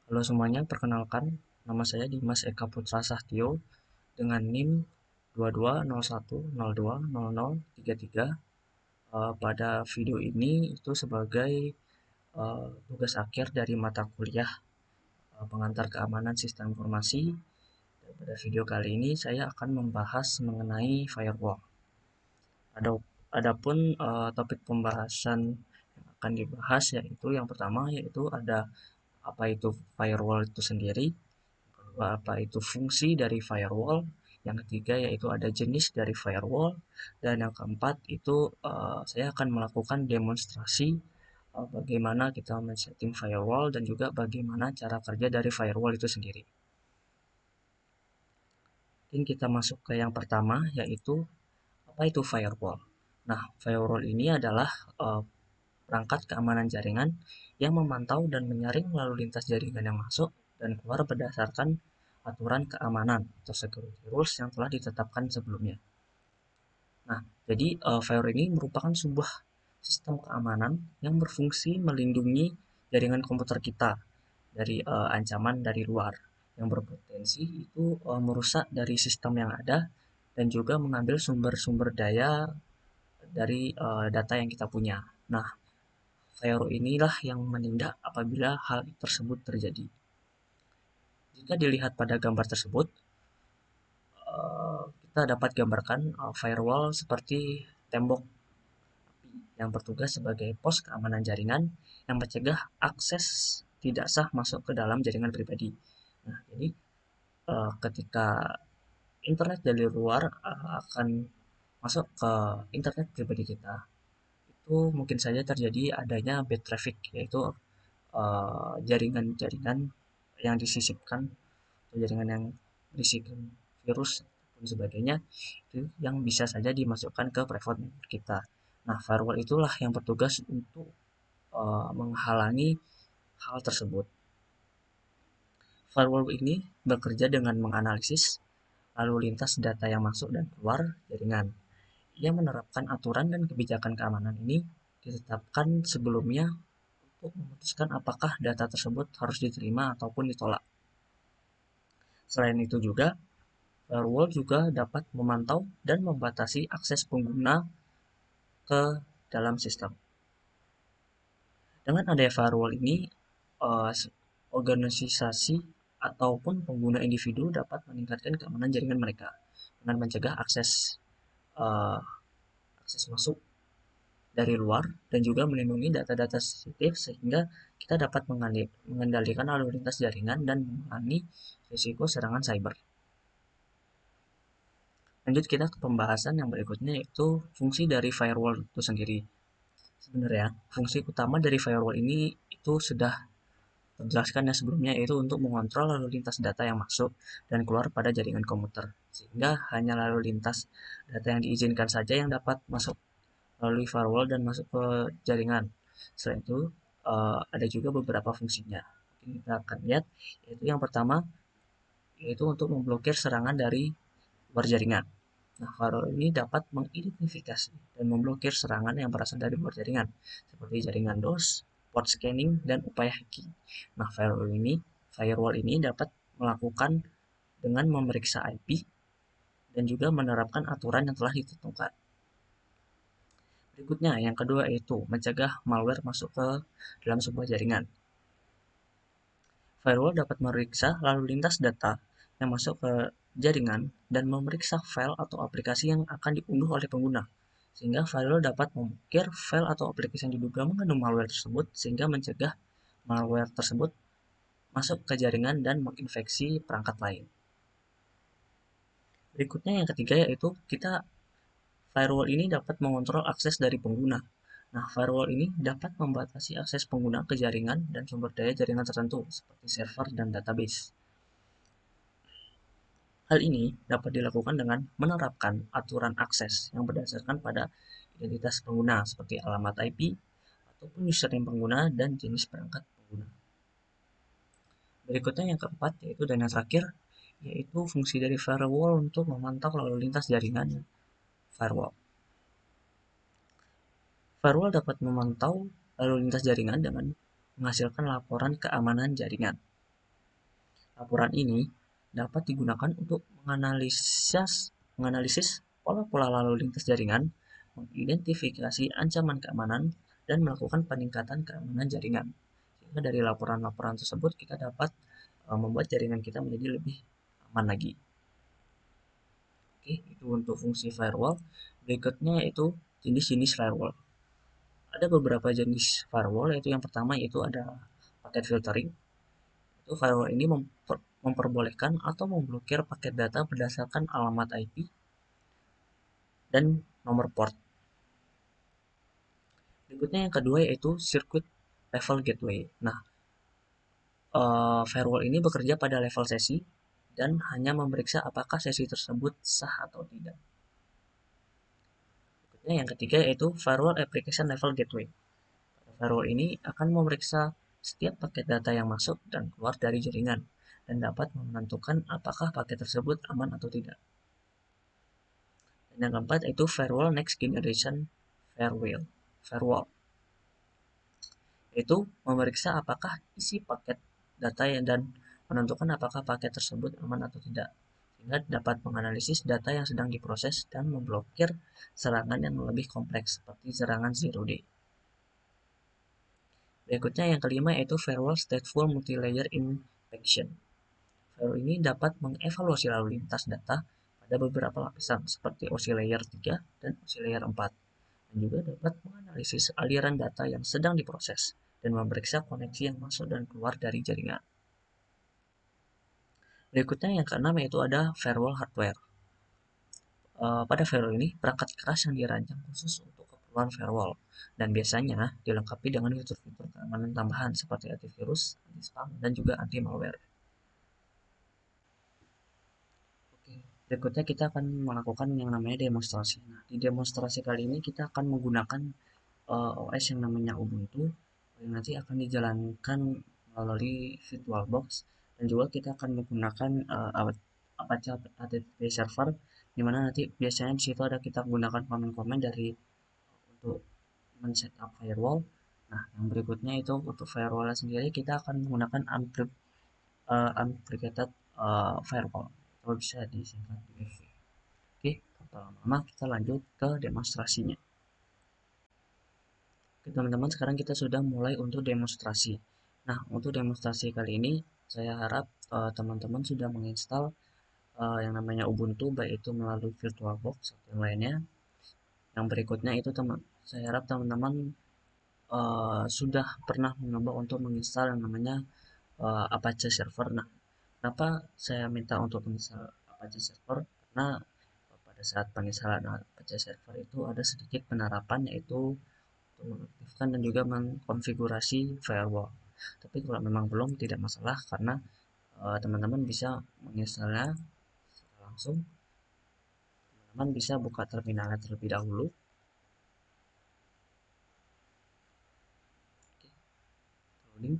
Halo semuanya, perkenalkan nama saya Dimas Eka Putra Sahtio dengan NIM 2201020033. Pada video ini itu sebagai tugas akhir dari mata kuliah pengantar keamanan sistem informasi. Dan pada video kali ini saya akan membahas mengenai firewall. Ada Adapun topik pembahasan yang akan dibahas yaitu yang pertama yaitu ada apa itu firewall itu sendiri, apa itu fungsi dari firewall, yang ketiga yaitu ada jenis dari firewall, dan yang keempat itu saya akan melakukan demonstrasi bagaimana kita men-setting firewall dan juga bagaimana cara kerja dari firewall itu sendiri. Mungkin kita masuk ke yang pertama yaitu apa itu firewall. Nah, firewall ini adalah perangkat keamanan jaringan yang memantau dan menyaring lalu lintas jaringan yang masuk dan keluar berdasarkan aturan keamanan atau security rules yang telah ditetapkan sebelumnya. Nah, jadi firewall ini merupakan sebuah sistem keamanan yang berfungsi melindungi jaringan komputer kita dari ancaman dari luar yang berpotensi itu merusak dari sistem yang ada dan juga mengambil sumber-sumber daya dari data yang kita punya. Nah, firewall inilah yang menindak apabila hal tersebut terjadi. Jika dilihat pada gambar tersebut, kita dapat gambarkan firewall seperti tembok yang bertugas sebagai pos keamanan jaringan yang mencegah akses tidak sah masuk ke dalam jaringan pribadi. Nah, jadi ketika internet dari luar akan masuk ke internet pribadi kita, itu mungkin saja terjadi adanya bad traffic, yaitu jaringan-jaringan yang disisipkan atau jaringan yang berisikan virus dan sebagainya itu yang bisa saja dimasukkan ke private network kita. Nah, firewall itulah yang bertugas untuk menghalangi hal tersebut. Firewall ini bekerja dengan menganalisis lalu lintas data yang masuk dan keluar jaringan. Ia menerapkan aturan dan kebijakan keamanan ini ditetapkan sebelumnya untuk memutuskan apakah data tersebut harus diterima ataupun ditolak. Selain itu juga, firewall juga dapat memantau dan membatasi akses pengguna ke dalam sistem. Dengan adanya firewall ini, eh, organisasi ataupun pengguna individu dapat meningkatkan keamanan jaringan mereka dengan mencegah eh, akses masuk dari luar dan juga melindungi data-data sensitif sehingga kita dapat mengendalikan lalu lintas jaringan dan mengurangi risiko serangan cyber. Lanjut kita ke pembahasan yang berikutnya yaitu fungsi dari firewall itu sendiri. Sebenarnya fungsi utama dari firewall ini itu sudah terjelaskan ya sebelumnya, yaitu untuk mengontrol lalu lintas data yang masuk dan keluar pada jaringan komputer. Sehingga hanya lalu lintas data yang diizinkan saja yang dapat masuk melalui firewall dan masuk ke jaringan. Selain itu ada juga beberapa fungsinya. Kita akan lihat yaitu yang pertama yaitu untuk memblokir serangan dari luar jaringan. Nah, firewall ini dapat mengidentifikasi dan memblokir serangan yang berasal dari luar jaringan, seperti jaringan DOS, port scanning, dan upaya hacking. Nah, firewall ini dapat melakukan dengan memeriksa IP dan juga menerapkan aturan yang telah ditentukan. Berikutnya, yang kedua yaitu mencegah malware masuk ke dalam sebuah jaringan. Firewall dapat memeriksa lalu lintas data yang masuk ke jaringan dan memeriksa file atau aplikasi yang akan diunduh oleh pengguna. Sehingga firewall dapat memblokir file atau aplikasi yang diduga mengandung malware tersebut sehingga mencegah malware tersebut masuk ke jaringan dan menginfeksi perangkat lain. Berikutnya yang ketiga yaitu firewall ini dapat mengontrol akses dari pengguna. Nah, firewall ini dapat membatasi akses pengguna ke jaringan dan sumber daya jaringan tertentu seperti server dan database. Hal ini dapat dilakukan dengan menerapkan aturan akses yang berdasarkan pada identitas pengguna seperti alamat IP ataupun username pengguna dan jenis perangkat pengguna. Berikutnya yang keempat yaitu dan yang terakhir yaitu fungsi dari firewall untuk memantau lalu lintas jaringan firewall. Firewall dapat memantau lalu lintas jaringan dengan menghasilkan laporan keamanan jaringan. Laporan ini dapat digunakan untuk menganalisis pola-pola lalu lintas jaringan, mengidentifikasi ancaman keamanan, dan melakukan peningkatan keamanan jaringan. Sehingga dari laporan-laporan tersebut kita dapat membuat jaringan kita menjadi lebih aman lagi. Oke, itu untuk fungsi firewall. Berikutnya yaitu jenis-jenis firewall. Ada beberapa jenis firewall, yaitu yang pertama yaitu ada packet filtering. Itu firewall ini memperbolehkan atau memblokir paket data berdasarkan alamat IP dan nomor port. Berikutnya yang kedua yaitu circuit level gateway. Nah, firewall ini bekerja pada level sesi dan hanya memeriksa apakah sesi tersebut sah atau tidak. Berikutnya yang ketiga yaitu firewall application level gateway. Firewall ini akan memeriksa setiap paket data yang masuk dan keluar dari jaringan dan dapat menentukan apakah paket tersebut aman atau tidak. Dan yang keempat yaitu firewall next generation firewall. Yaitu memeriksa apakah isi paket data dan menentukan apakah paket tersebut aman atau tidak, sehingga dapat menganalisis data yang sedang diproses dan memblokir serangan yang lebih kompleks seperti serangan zero day. Berikutnya yang kelima yaitu firewall stateful multilayer inspection. Firewall ini dapat mengevaluasi lalu lintas data pada beberapa lapisan seperti OSI layer 3 dan OSI layer 4, dan juga dapat menganalisis aliran data yang sedang diproses dan memeriksa koneksi yang masuk dan keluar dari jaringan. Berikutnya yang keenam yaitu ada firewall hardware. Pada firewall ini, perangkat keras yang dirancang khusus untuk keperluan firewall dan biasanya dilengkapi dengan fitur-fitur keamanan tambahan seperti antivirus, anti-spam, dan juga anti-malware. Oke, berikutnya kita akan melakukan yang namanya demonstrasi. Nah, di demonstrasi kali ini kita akan menggunakan OS yang namanya Ubuntu yang nanti akan dijalankan melalui VirtualBox, dan juga kita akan menggunakan Apache HTTP server, di mana nanti biasanya di situ ada kita gunakan komen-komen dari untuk men-setup firewall. Nah, yang berikutnya itu untuk firewall sendiri kita akan menggunakan unpregated firewall atau bisa disingkat UEFI. Oke, tanpa lama-lama kita lanjut ke demonstrasinya. Oke, teman-teman, sekarang kita sudah mulai untuk demonstrasi. Nah, untuk demonstrasi kali ini saya harap teman-teman sudah menginstal yang namanya Ubuntu, baik itu melalui VirtualBox atau yang lainnya. Yang berikutnya itu saya harap teman-teman sudah pernah mencoba untuk menginstal yang namanya Apache Server. Nah, kenapa saya minta untuk menginstal Apache Server? Karena pada saat penginstalan Apache Server itu ada sedikit penerapan, yaitu untuk mengaktifkan dan juga mengkonfigurasi firewall. Tapi kalau memang belum, tidak masalah karena teman-teman bisa menginstalnya langsung. Teman-teman bisa buka terminalnya terlebih dahulu. Oke, loading.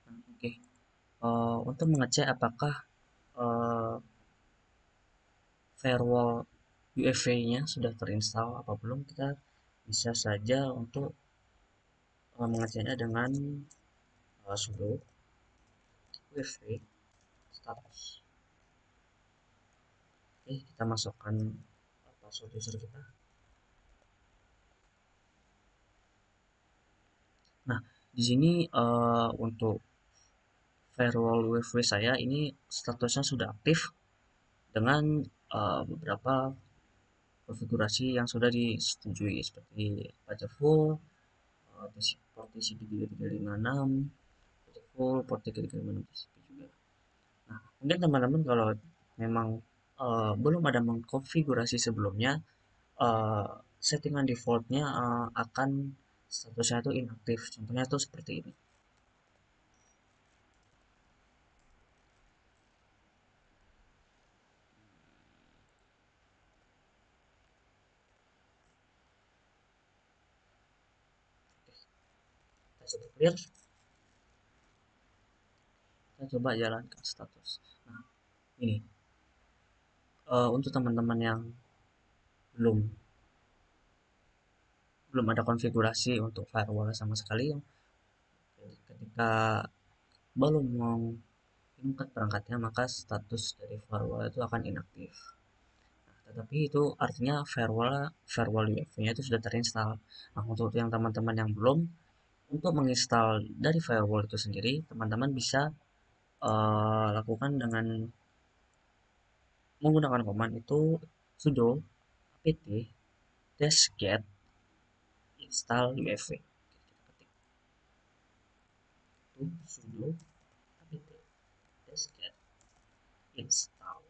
Nah, oke. Untuk mengecek apakah uh, firewall UEFI-nya sudah terinstall apa belum, kita bisa saja untuk mengeceknya dengan sudo UEFI status. Oke, kita masukkan password user kita. Nah, di sini untuk firewall UEFI saya ini statusnya sudah aktif dengan beberapa konfigurasi yang sudah disetujui seperti pajak full, port TCP 3356, pajak full, port 3356 TCP juga. Nah, mungkin teman-teman kalau memang belum ada mengkonfigurasi sebelumnya, uh, settingan defaultnya akan statusnya itu inaktif. Contohnya itu seperti ini. Kita coba clear, kita coba jalankan status. Nah, ini untuk teman-teman yang belum belum ada konfigurasi untuk firewall sama sekali, yang ketika belum mengikat perangkatnya maka status dari firewall itu akan inaktif. Tetapi itu artinya firewall UEFI-nya itu sudah terinstall. Nah, untuk yang teman-teman yang belum, untuk menginstal dari firewall itu sendiri, teman-teman bisa lakukan dengan menggunakan command itu sudo apt -get install UEFI. Itu sudo apt -get install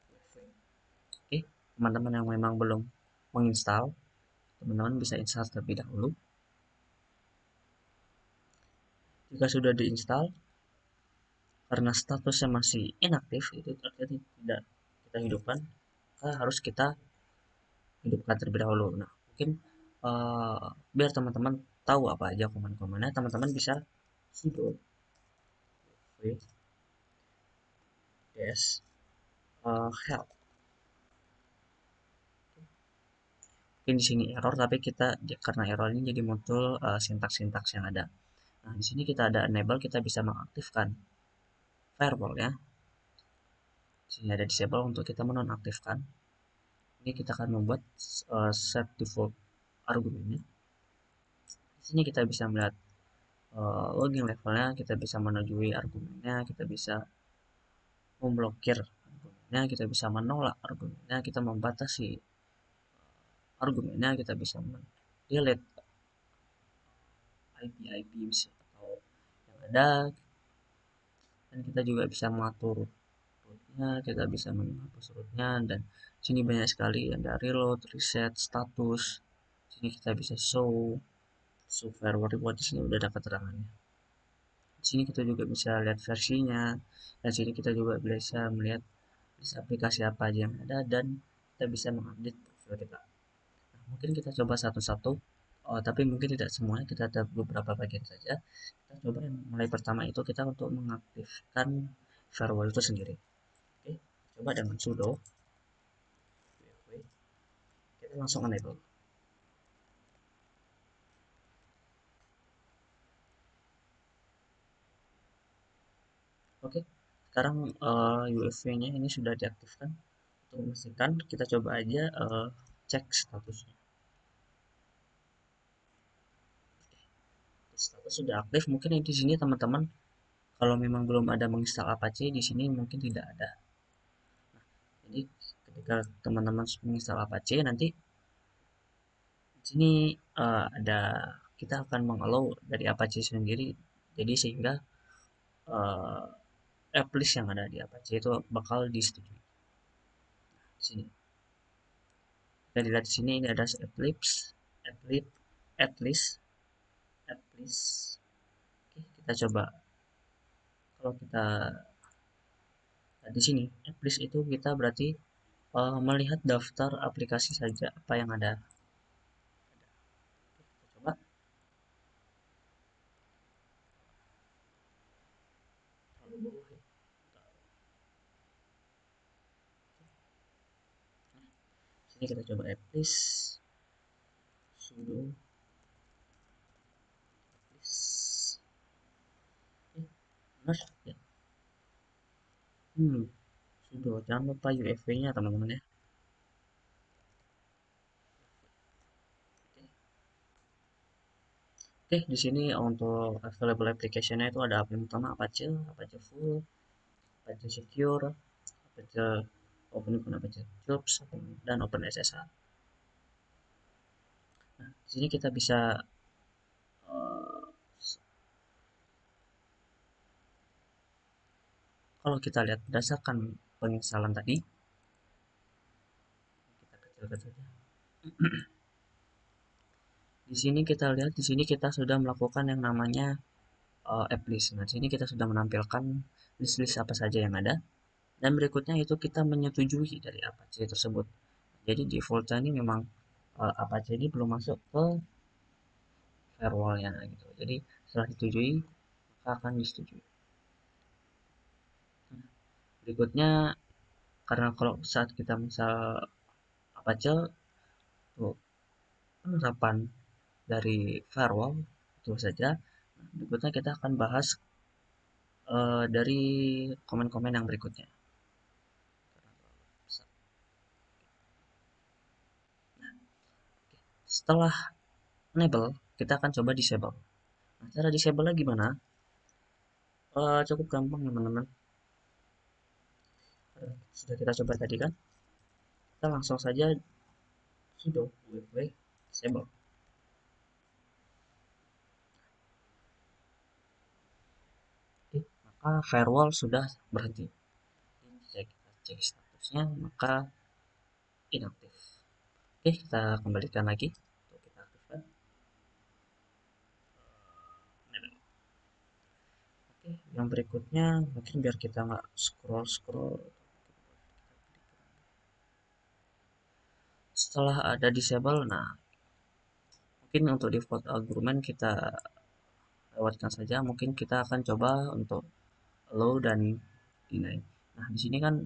UEFI. Oke, teman-teman yang memang belum menginstal, teman-teman bisa install terlebih dahulu. Jika sudah diinstal, karena statusnya masih inaktif, itu artinya tidak kita hidupkan, maka harus kita hidupkan terlebih dahulu. Nah, mungkin biar teman-teman tahu apa aja koman-komannya, teman-teman bisa sudo dash help. Mungkin di sini error, tapi kita karena error ini jadi muncul sintaks-sintaks yang ada. Nah, di sini kita ada enable, kita bisa mengaktifkan firewall ya. Di sini ada disable untuk kita menonaktifkan. Ini kita akan membuat set default argumennya. Di sini kita bisa melihat login levelnya, kita bisa menunjukkan argumennya, kita bisa memblokir argumennya, kita bisa menolak argumennya, kita membatasi argumennya, kita bisa delete IP atau yang ada, dan kita juga bisa mengatur rootnya, kita bisa menghapus rootnya, dan sini banyak sekali ada reload, reset, status. Sini kita bisa show firewall report, di sini udah ada keterangannya. Di sini kita juga bisa lihat versinya, dan sini kita juga bisa melihat aplikasi apa aja yang ada, dan kita bisa mengupdate profil kita. Nah, mungkin kita coba satu-satu, tapi mungkin tidak semuanya, kita ada beberapa bagian saja. Kita coba yang mulai pertama itu kita untuk mengaktifkan firewall itu sendiri. Oke, coba dengan sudo kita langsung enable. Oke, sekarang UEFI-nya ini sudah diaktifkan. Untuk memastikan, kita coba aja cek statusnya. Status sudah aktif. Mungkin di sini teman-teman kalau memang belum ada menginstal Apache, di sini mungkin tidak ada. Jadi ketika teman-teman menginstal Apache, nanti di sini ada, kita akan mengallow dari Apache sendiri. Jadi sehingga uh, applist yang ada di Apache itu bakal disetujui. Di sini kita lihat di sini ini ada Eclipse, Eclipse, Atlas, Atlas. Oke, kita coba kalau kita di sini Atlas itu kita berarti melihat daftar aplikasi saja apa yang ada. Kita coba terlalu bawah ya. Sini kita coba Atlas, sudo Atlas. Benar ya. Sudo, jangan lupa UEFI-nya teman-teman ya. Oke, di sini untuk available application-nya itu ada yang pertama Apache, Apache Full, Apache Secure, Apache OpenCon, Apache Jobs, dan OpenSSH. Nah, di sini kita bisa uh, kalau kita lihat berdasarkan penginstalan tadi, kita kecilkan saja. Di sini kita lihat, di sini kita sudah melakukan yang namanya app list. Nah, di sini kita sudah menampilkan list-list apa saja yang ada. Dan berikutnya itu kita menyetujui dari Apache tersebut. Jadi defaultnya ini memang Apache ini belum masuk ke firewallnya gitu. Jadi setelah disetujui maka akan disetujui. Nah, berikutnya karena kalau saat kita misal Apache tuh penerapan dari firewall itu saja. Nah, berikutnya kita akan bahas dari komen-komen yang berikutnya. Setelah enable, kita akan coba disable. Nah, cara disable gimana? Cukup gampang teman-teman. Sudah kita coba tadi kan? Kita langsung saja sudo wp disable. Oke, maka firewall sudah berhenti. Jika kita cek statusnya, maka inaktif. Oke, kita kembalikan lagi. Kita aktifkan. Oke, yang berikutnya mungkin biar kita nggak scroll-scroll. Setelah ada disable, nah mungkin untuk default argument kita lewatkan saja. Mungkin kita akan coba untuk allow dan deny. Nah, di sini kan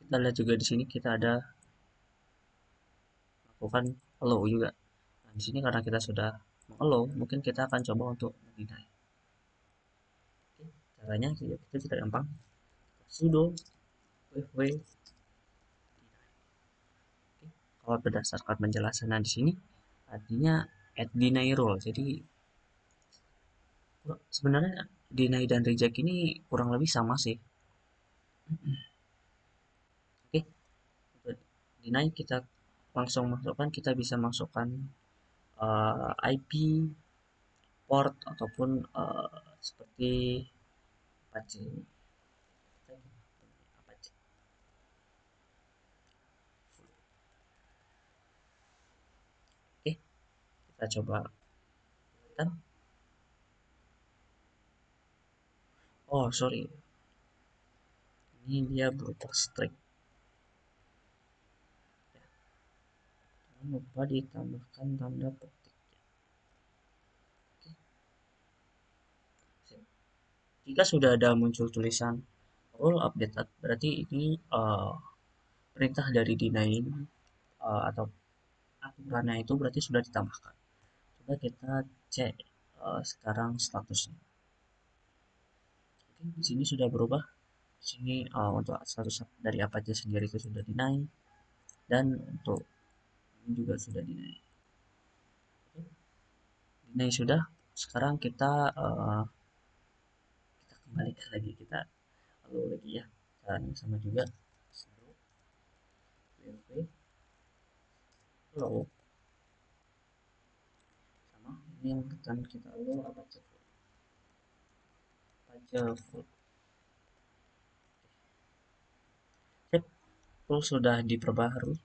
kita lihat juga di sini kita ada lakukan allow juga. Nah, di sini karena kita sudah allow, mungkin kita akan coba untuk deny. Oke, caranya itu tidak gampang. Sudo wp. Kalau berdasarkan penjelasan di sini, artinya add deny rule. Jadi sebenarnya deny dan reject ini kurang lebih sama sih. Oke, deny kita langsung masukkan, kita bisa masukkan IP, port ataupun seperti Apache. Apache. Oke, kita coba kan. Oh, sorry. Ini dia berupa string. Jangan lupa ditambahkan tanda petik. Jika sudah ada muncul tulisan rule update, berarti ini perintah dari deny atau aturannya itu berarti sudah ditambahkan. Coba kita cek sekarang statusnya. Oke, di sini sudah berubah. Di sini untuk status dari Apache sendiri itu sudah deny dan untuk ini juga sudah deny. Oke, deny sudah. Sekarang kita kembalikan lagi, kita lalu lagi ya. Caranya sama juga. Lalu sama ini yang akan kita lalu Apache full. Apache full. Sip, full sudah diperbaharui.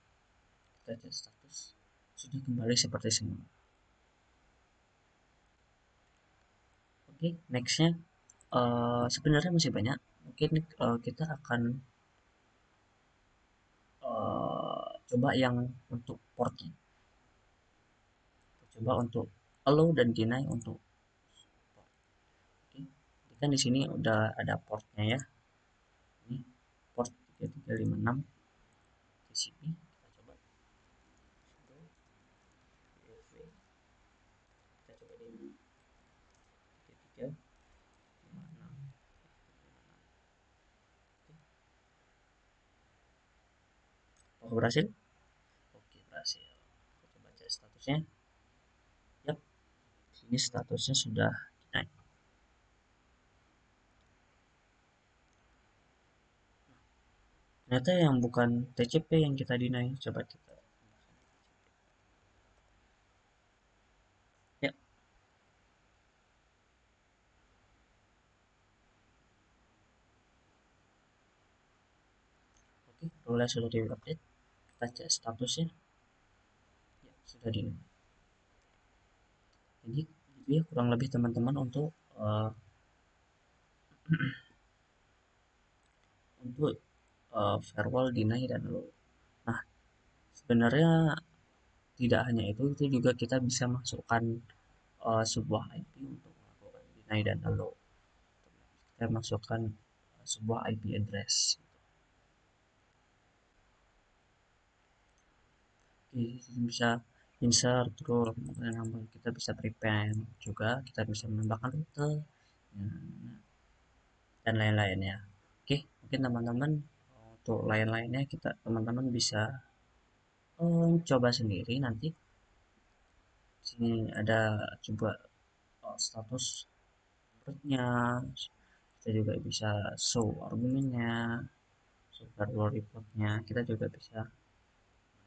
Kita cek status sudah kembali seperti semula. Oke, nextnya sebenarnya masih banyak. Mungkin kita akan coba yang untuk portnya. Coba untuk allow dan deny untuk port. Oke, kan di sini udah ada portnya ya. Ini port 3356 TCP. Kita coba. Kita coba di 3356. Oh, berhasil? Oke, berhasil. Kita coba cek statusnya. Yap, sini statusnya sudah naik. Ternyata yang bukan TCP yang kita deny. Coba kita. Ya, oke, rule sudah di-update. Kita cek statusnya. Ya, sudah deny. Jadi itu ya kurang lebih teman-teman untuk untuk firewall deny dan low. Nah, sebenarnya tidak hanya itu juga kita bisa masukkan sebuah IP untuk melakukan deny dan allow. Kita masukkan sebuah IP address. bisa insert rule, kita bisa prepend juga, kita bisa menambahkan rute, ya, dan lain-lain ya. Oke, mungkin teman-teman untuk lain-lainnya teman-teman bisa coba sendiri nanti. Sini ada coba status rootnya, kita juga bisa show argumennya, show firewall reportnya, kita juga bisa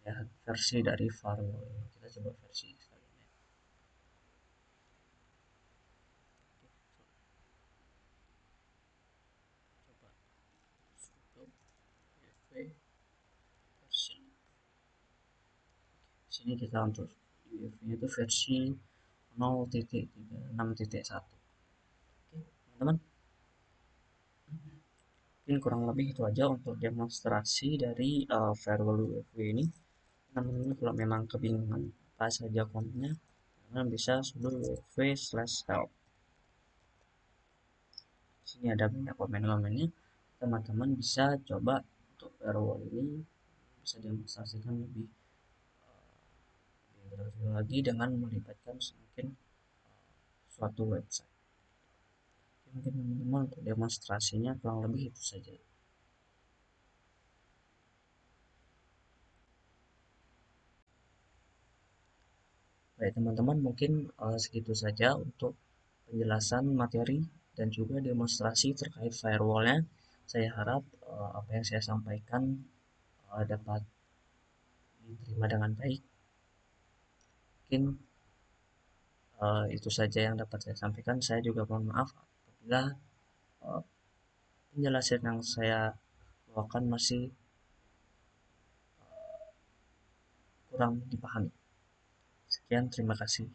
melihat versi dari firewall. Kita coba versi sekalian ya. Coba sudo UEFI version. Sini kita untuk UEFI itu versi 0.36.1. Oke, teman-teman. Mungkin kurang lebih itu aja untuk demonstrasi dari firewall UEFI ini. Teman-teman kalau memang kebingungan apa saja komennya, teman bisa sudo UEFI/help. Sini ada banyak komen-komennya. Teman-teman bisa coba untuk firewall ini bisa demonstrasikan lebih lagi dengan melibatkan mungkin suatu website. Mungkin teman-teman untuk demonstrasinya kurang lebih itu saja. Baik teman-teman, mungkin segitu saja untuk penjelasan materi dan juga demonstrasi terkait firewallnya. Saya harap apa yang saya sampaikan dapat diterima dengan baik. Mungkin itu saja yang dapat saya sampaikan. Saya juga mohon maaf apabila uh, penjelasan yang saya bawakan masih kurang dipahami. Sekian, terima kasih.